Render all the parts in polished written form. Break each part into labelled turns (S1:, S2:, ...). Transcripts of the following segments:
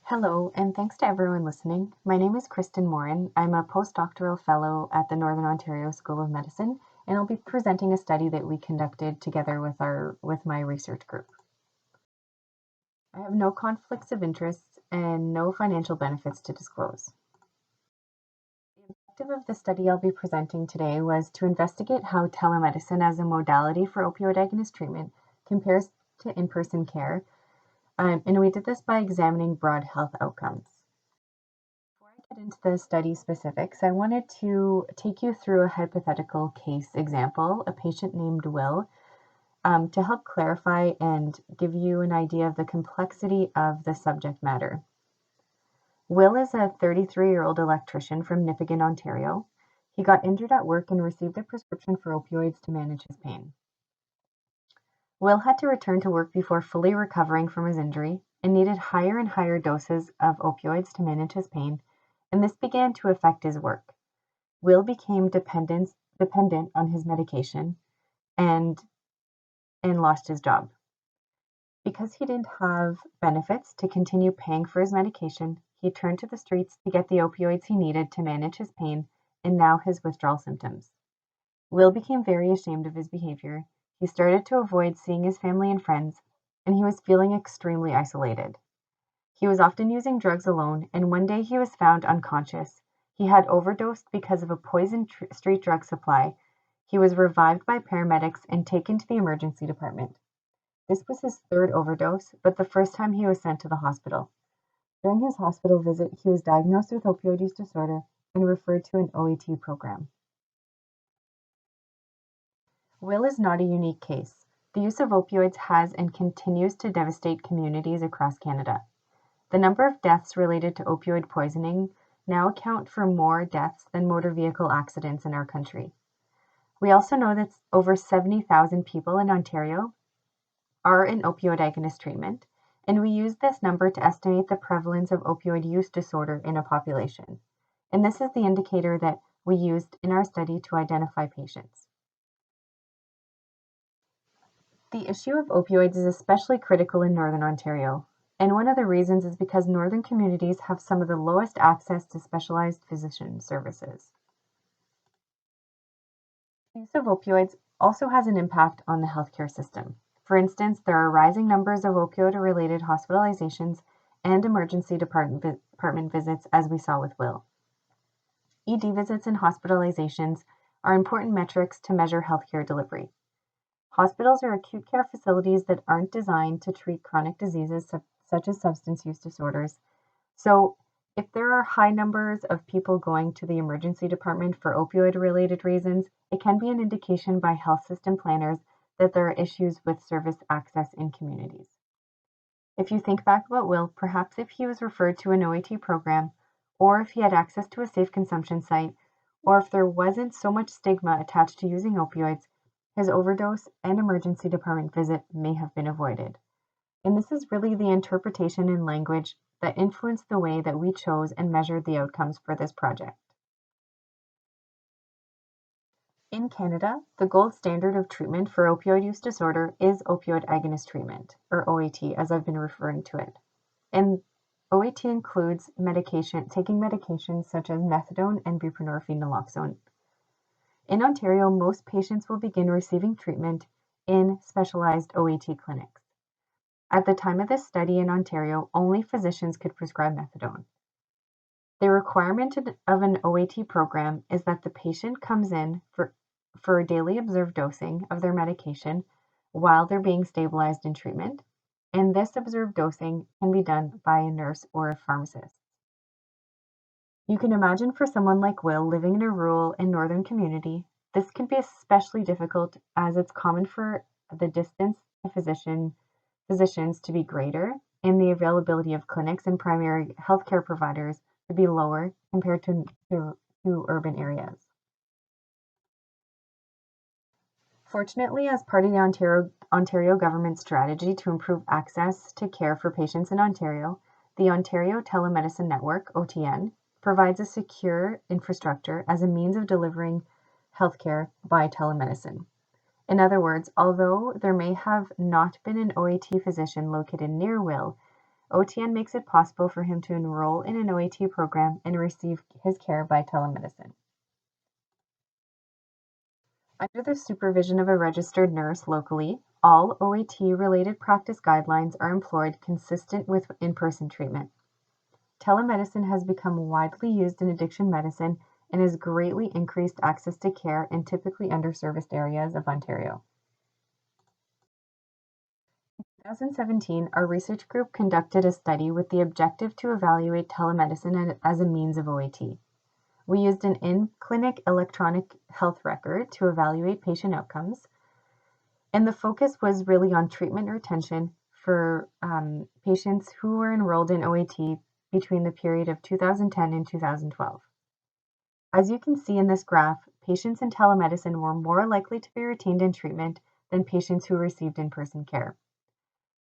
S1: Hello, and thanks to everyone listening. My name is Kristen Morin. I'm a postdoctoral fellow at the Northern Ontario School of Medicine, and I'll be presenting a study that we conducted together with my research group. I have no conflicts of interest and no financial benefits to disclose. The objective of the study I'll be presenting today was to investigate how telemedicine as a modality for opioid agonist treatment compares to in-person care, and we did this by examining broad health outcomes. Before I get into the study specifics, I wanted to take you through a hypothetical case example, a patient named Will, to help clarify and give you an idea of the complexity of the subject matter. Will is a 33-year-old electrician from Nipigon, Ontario. He got injured at work and received a prescription for opioids to manage his pain. Will had to return to work before fully recovering from his injury and needed higher and higher doses of opioids to manage his pain, and this began to affect his work. Will became dependent on his medication and lost his job. Because he didn't have benefits to continue paying for his medication, he turned to the streets to get the opioids he needed to manage his pain and now his withdrawal symptoms. Will became very ashamed of his behavior. He started to avoid seeing his family and friends, and he was feeling extremely isolated. He was often using drugs alone, and one day he was found unconscious. He had overdosed because of a poison street drug supply. He was revived by paramedics and taken to the emergency department. This was his third overdose, but the first time he was sent to the hospital. During his hospital visit, he was diagnosed with opioid use disorder and referred to an OAT program. Will is not a unique case. The use of opioids has and continues to devastate communities across Canada. The number of deaths related to opioid poisoning now account for more deaths than motor vehicle accidents in our country. We also know that over 70,000 people in Ontario are in opioid agonist treatment, and we use this number to estimate the prevalence of opioid use disorder in a population. And this is the indicator that we used in our study to identify patients. The issue of opioids is especially critical in Northern Ontario, and one of the reasons is because northern communities have some of the lowest access to specialized physician services. The use of opioids also has an impact on the healthcare system. For instance, there are rising numbers of opioid-related hospitalizations and emergency department visits, as we saw with Will. ED visits and hospitalizations are important metrics to measure healthcare delivery. Hospitals are acute care facilities that aren't designed to treat chronic diseases such as substance use disorders. So, if there are high numbers of people going to the emergency department for opioid-related reasons, it can be an indication by health system planners that there are issues with service access in communities. If you think back about Will, perhaps if he was referred to an OAT program, or if he had access to a safe consumption site, or if there wasn't so much stigma attached to using opioids, his overdose and emergency department visit may have been avoided. And this is really the interpretation and language that influenced the way that we chose and measured the outcomes for this project. In Canada, the gold standard of treatment for opioid use disorder is opioid agonist treatment, or OAT, as I've been referring to it. And OAT includes taking medications such as methadone and buprenorphine naloxone. In Ontario, most patients will begin receiving treatment in specialized OAT clinics. At the time of this study in Ontario, only physicians could prescribe methadone. The requirement of an OAT program is that the patient comes in for daily observed dosing of their medication while they're being stabilized in treatment, and this observed dosing can be done by a nurse or a pharmacist. You can imagine for someone like Will living in a rural and northern community, this can be especially difficult as it's common for the distance to physicians to be greater and the availability of clinics and primary healthcare providers to be lower compared to urban areas. Fortunately, as part of the Ontario government strategy to improve access to care for patients in Ontario, the Ontario Telemedicine Network, OTN, provides a secure infrastructure as a means of delivering healthcare by telemedicine. In other words, although there may have not been an OAT physician located near Will, OTN makes it possible for him to enroll in an OAT program and receive his care by telemedicine. Under the supervision of a registered nurse locally, all OAT-related practice guidelines are employed consistent with in-person treatment. Telemedicine has become widely used in addiction medicine and has greatly increased access to care in typically underserviced areas of Ontario. In 2017, our research group conducted a study with the objective to evaluate telemedicine as a means of OAT. We used an in-clinic electronic health record to evaluate patient outcomes, and the focus was really on treatment retention for patients who were enrolled in OAT between the period of 2010 and 2012. As you can see in this graph, patients in telemedicine were more likely to be retained in treatment than patients who received in-person care.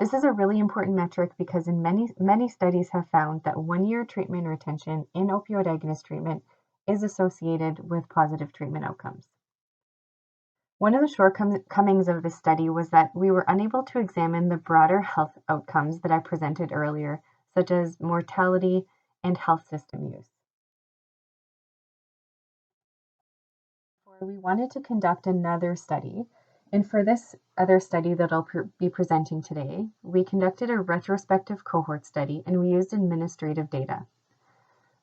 S1: This is a really important metric because in many studies have found that 1-year treatment retention in opioid agonist treatment is associated with positive treatment outcomes. One of the shortcomings of this study was that we were unable to examine the broader health outcomes that I presented earlier, such as mortality and health system use. We wanted to conduct another study, and for this other study that I'll be presenting today, we conducted a retrospective cohort study and we used administrative data.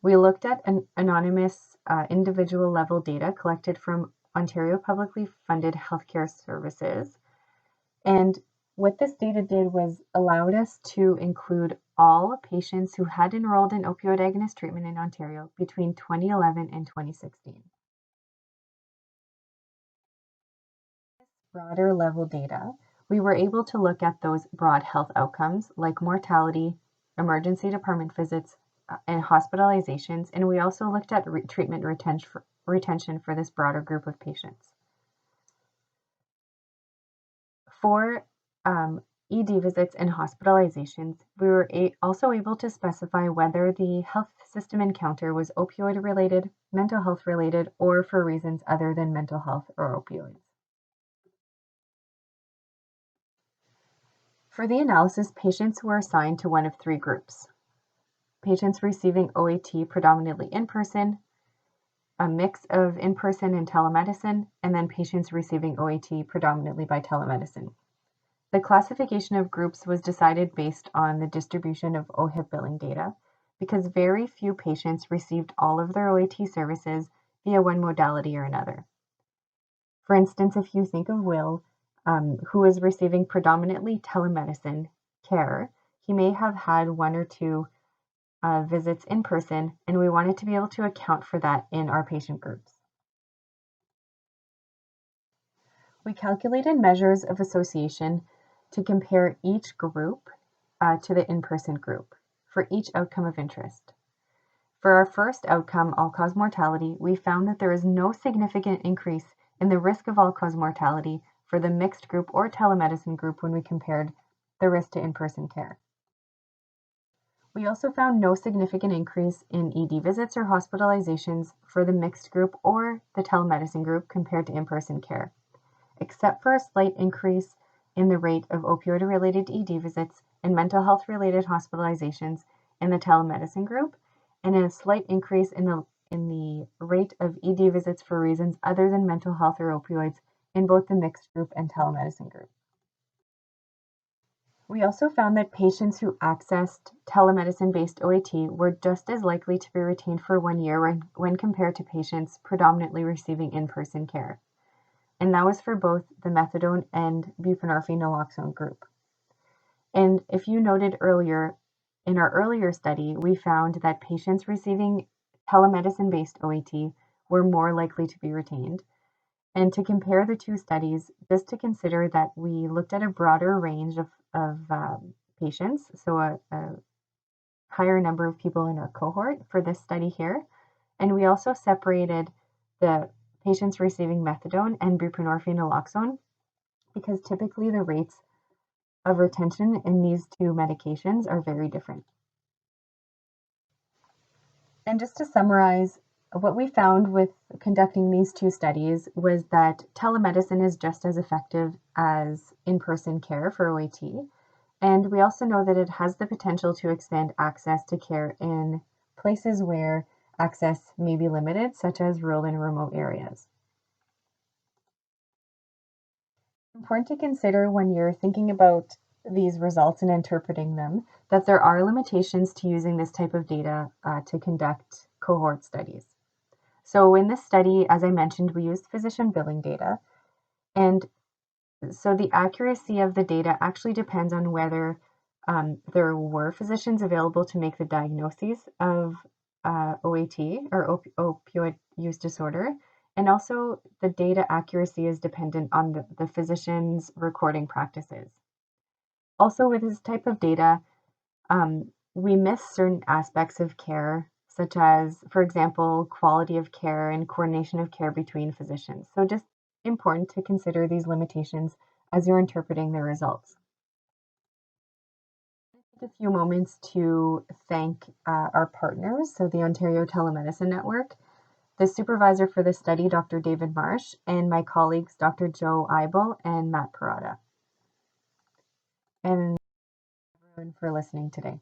S1: We looked at an anonymous individual level data collected from Ontario publicly funded healthcare services. And what this data did was allowed us to include all patients who had enrolled in opioid agonist treatment in Ontario between 2011 and 2016. Broader level data, we were able to look at those broad health outcomes like mortality, emergency department visits, and hospitalizations, and we also looked at treatment retention for this broader group of patients. For ED visits and hospitalizations, we were also able to specify whether the health system encounter was opioid related, mental health related, or for reasons other than mental health or opioids. For the analysis, patients were assigned to one of 3 groups. Patients receiving OAT predominantly in person, a mix of in-person and telemedicine, and then patients receiving OAT predominantly by telemedicine. The classification of groups was decided based on the distribution of OHIP billing data because very few patients received all of their OAT services via one modality or another. For instance, if you think of Will, who is receiving predominantly telemedicine care, he may have had 1 or 2 visits in person, and we wanted to be able to account for that in our patient groups. We calculated measures of association to compare each group to the in-person group for each outcome of interest. For our first outcome, all-cause mortality, we found that there is no significant increase in the risk of all-cause mortality for the mixed group or telemedicine group when we compared the risk to in-person care. We also found no significant increase in ED visits or hospitalizations for the mixed group or the telemedicine group compared to in-person care, except for a slight increase in the rate of opioid-related ED visits and mental health-related hospitalizations in the telemedicine group, and a slight increase in the rate of ED visits for reasons other than mental health or opioids in both the mixed group and telemedicine group. We also found that patients who accessed telemedicine-based OAT were just as likely to be retained for 1 year when compared to patients predominantly receiving in-person care. And that was for both the methadone and buprenorphine naloxone group. And if you noted earlier, in our earlier study, we found that patients receiving telemedicine-based OAT were more likely to be retained. And to compare the 2 studies, just to consider that we looked at a broader range of patients, so a higher number of people in our cohort for this study here. And we also separated the patients receiving methadone and buprenorphine naloxone because typically the rates of retention in these 2 medications are very different. And just to summarize, what we found with conducting these 2 studies was that telemedicine is just as effective as in-person care for OAT, And we also know that it has the potential to expand access to care in places where access may be limited, such as rural and remote areas. Important to consider when you're thinking about these results and interpreting them that there are limitations to using this type of data to conduct cohort studies. So in this study, as I mentioned, we used physician billing data. And so the accuracy of the data actually depends on whether there were physicians available to make the diagnoses of OAT or opioid use disorder. And also the data accuracy is dependent on the physician's recording practices. Also with this type of data, we miss certain aspects of care, such as, for example, quality of care and coordination of care between physicians. So just important to consider these limitations as you're interpreting the results. Take a few moments to thank our partners, so the Ontario Telemedicine Network, the supervisor for the study, Dr. David Marsh, and my colleagues, Dr. Joe Eibel and Matt Parada. And everyone for listening today.